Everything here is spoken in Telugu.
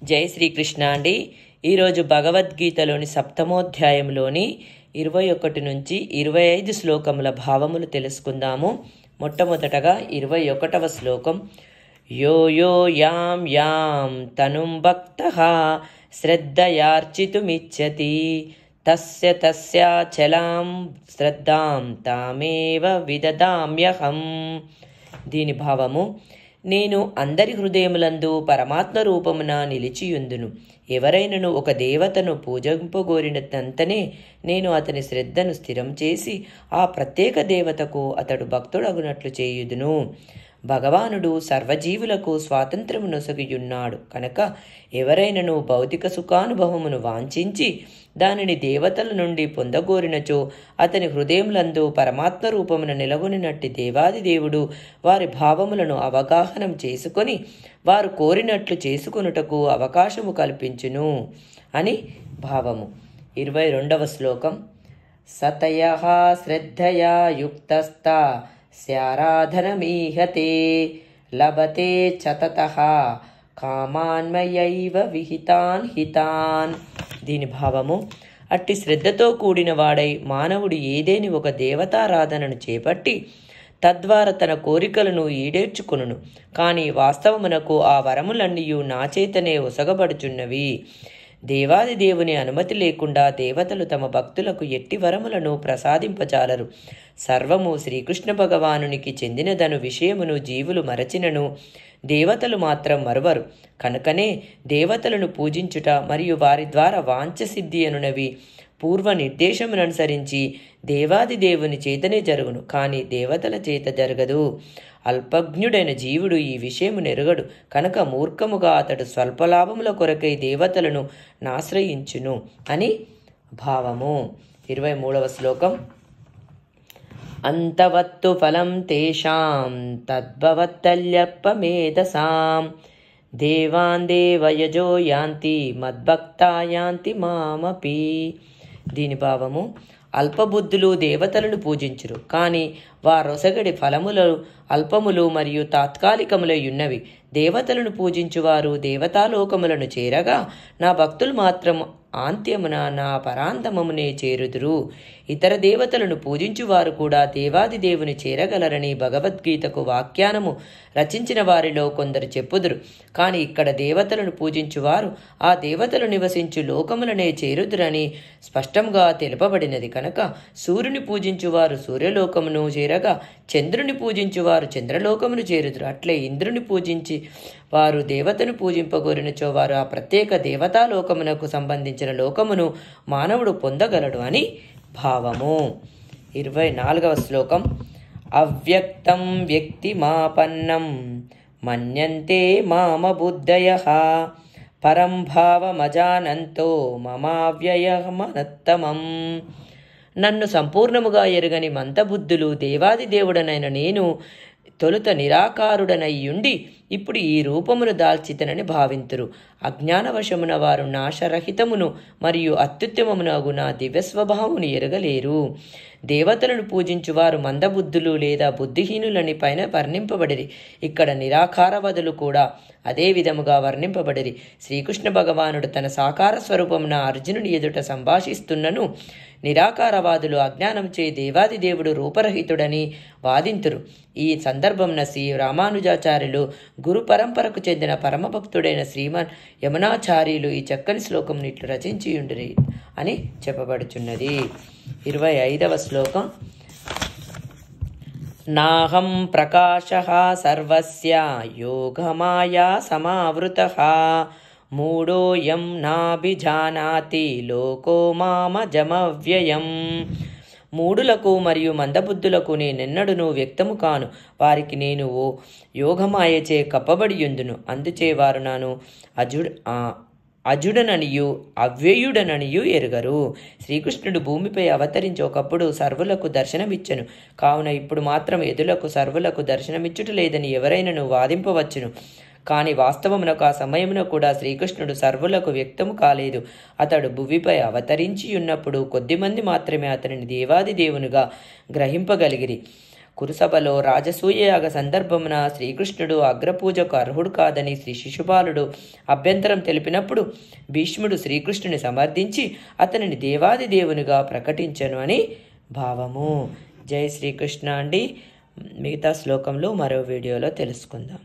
జై శ్రీకృష్ణ అండి. ఈరోజు భగవద్గీతలోని సప్తమోధ్యాయంలోని 21 నుంచి 25 శ్లోకముల భావములు తెలుసుకుందాము. మొట్టమొదటగా 21వ శ్లోకం. యో యో యాం యాం తనుం భక్తః శ్రద్ధయార్చితుమిచ్చతి తస్య తస్యాచలాం శ్రద్ధాం తామేవ విదదామ్యహం. దీని భావము: నేను అందరి హృదయములందు పరమాత్మ రూపమున నిలిచియుందును. ఎవరైనను ఒక దేవతను పూజింపగోరినంతనే నేను అతని శ్రద్ధను స్థిరం చేసి ఆ ప్రత్యేక దేవతకు అతడు భక్తుడగునట్లు చేయుదును. భగవానుడు సర్వజీవులకు స్వాతంత్రము నొసగియున్నాడు కనుక ఎవరైనను భౌతిక సుఖానుభవమును వాంఛించి దానిని దేవతల నుండి పొందగోరినచో అతని హృదయములందు పరమాత్మ రూపమున నెలగొనినట్టి దేవాది దేవుడు వారి భావములను అవగాహనం చేసుకొని వారు కోరినట్లు చేసుకొనుటకు అవకాశము కల్పించును అని భావము. 22వ శ్లోకం. సతయః శ్రద్ధయా యుక్తస్థా స్యారాధనమీహతే లభతే చతతః కామాన్మయైవ విహితాన్ హితాన్. దీని భావము: అట్టి శ్రద్ధతో కూడిన వాడై మానవుడు ఏదేని ఒక దేవతారాధనను చేపట్టి తద్వారా తన కోరికలను ఈడేర్చుకొనును. కానీ వాస్తవమునకు ఆ వరములన్నీయు నా చేతనే ఒసగబడుచున్నవి. దేవాది దేవుని అనుమతి లేకుండా దేవతలు తమ భక్తులకు ఎట్టి వరములను ప్రసాదింపజాలరు. సర్వము శ్రీకృష్ణ భగవానునికి చెందినదను విషయమును జీవులు మరచినను దేవతలు మాత్రం మరువరు. కనుకనే దేవతలను పూజించుట మరియు వారి ద్వారా వాంఛసిద్ధి అనునవి పూర్వ నిర్దేశముననుసరించి దేవాది దేవుని చేతనే జరుగును, కానీ దేవతల చేత జరగదు. అల్పజ్ఞుడైన జీవుడు ఈ విషయము నెరుగడు కనుక మూర్ఖముగా అతడు స్వల్పలాభముల కొరకై దేవతలను నాశ్రయించును అని భావము. 23వ శ్లోకం. అంతవత్తు ఫలం తేషాం తద్భవత్తల్యప్పమేధసాం దేవాన్ దేవయజో యాంతి మద్భక్తా యాంతి మామపి. దీని భావము: అల్పబుద్ధులు దేవతలను పూజించురు, కానీ వారొసగడి ఫలములు అల్పములు మరియు తాత్కాలికములై ఉన్నవి. దేవతలను పూజించువారు దేవతాలోకములను చేరగా నా భక్తులు మాత్రం ఆంత్యమున నా పరాంతమమునే చేరుదురు. ఇతర దేవతలను పూజించువారు కూడా దేవాది దేవుని చేరగలరని భగవద్గీతకు వాఖ్యానము రచించిన వారిలో కొందరు చెప్పుదురు. కానీ ఇక్కడ దేవతలను పూజించువారు ఆ దేవతలు నివసించు లోకములనే చేరుదురని స్పష్టంగా తెలుపబడినది కనుక సూర్యుని పూజించువారు సూర్యలోకమును చేరగా చంద్రుని పూజించువారు చంద్రలోకమును చేరుదురు. అట్లే ఇంద్రుని పూజించి వారు దేవతను పూజింపగోరినచో వారు ఆ ప్రత్యేక దేవతాలోకమునకు సంబంధించిన లోకమును మానవుడు పొందగలడు అని భావము. 24వ శ్లోకం. అవ్యక్తం వ్యక్తిమాపన్నం మన్యంతే మామ బుద్ధయః పరం భావమజానంతో మమావ్యయమనత్తమం. నన్ను సంపూర్ణముగా ఎరుగని మంతబుద్ధులు దేవాది దేవుడనైన నేను తొలుత నిరాకారుడనయ్యుండి ఇప్పుడు ఈ రూపమును దాల్చితనని భావింతురు. అజ్ఞానవశమున వారు నాశరహితమును మరియు అత్యుత్తమమునగు నా దివ్యస్వభావమును ఎరగలేరు. దేవతలను పూజించువారు మందబుద్ధులు లేదా బుద్ధిహీనులని పైన వర్ణింపబడిరి. ఇక్కడ నిరాకారవదులు కూడా అదే విధముగా వర్ణింపబడిరి. శ్రీకృష్ణ భగవానుడు తన సాకార స్వరూపమున అర్జునుని ఎదుట సంభాషిస్తున్నను నిరాకారవాదులు అజ్ఞానంచే దేవాది దేవుడు రూపరహితుడని వాదింతురు. ఈ సందర్భంన శ్రీ రామానుజాచార్యులు గురు పరంపరకు చెందిన పరమభక్తుడైన శ్రీమాన్ యమునాచార్యులు ఈ చక్కని శ్లోకం ఇట్లు రచించియుండిరి అని చెప్పబడుచున్నది. 25వ శ్లోకం. నాహం ప్రకాశః సర్వస్య యోగమాయా సమావృతః మూఢోయం నాభిజానాతి లోకో మామజమవ్యయం. మూఢులకు మరియు మందబుద్ధులకు నేనెన్నడూను వ్యక్తము కాను. వారికి నేను ఓ యోగమాయచే కప్పబడియుందును. అందుచే వారు నాను అజుడననియు అవ్యయుడననియు ఎరుగరు. శ్రీకృష్ణుడు భూమిపై అవతరించి ఒకప్పుడు సర్వులకు దర్శనమిచ్చెను. కావున ఇప్పుడు మాత్రం ఎదులకు సర్వులకు దర్శనమిచ్చుట లేదని ఎవరైనను వాదింపవచ్చును. కానీ వాస్తవమునకు ఆ సమయమున కూడా శ్రీకృష్ణుడు సర్వులకు వ్యక్తము కాలేదు. అతడు భువిపై అవతరించి ఉన్నప్పుడు కొద్దిమంది మాత్రమే అతనిని దేవాది దేవునిగా గ్రహింపగలిగిరి. కురుసభలో రాజసూయ యాగ సందర్భమున శ్రీకృష్ణుడు అగ్రపూజకు అర్హుడు కాదని శ్రీ శిశుపాలుడు అభ్యంతరం తెలిపినప్పుడు భీష్ముడు శ్రీకృష్ణుని సమర్థించి అతనిని దేవాది దేవునిగా ప్రకటించను అని భావము. జై శ్రీకృష్ణ అండి. మిగతా శ్లోకంలో మరో వీడియోలో తెలుసుకుందాం.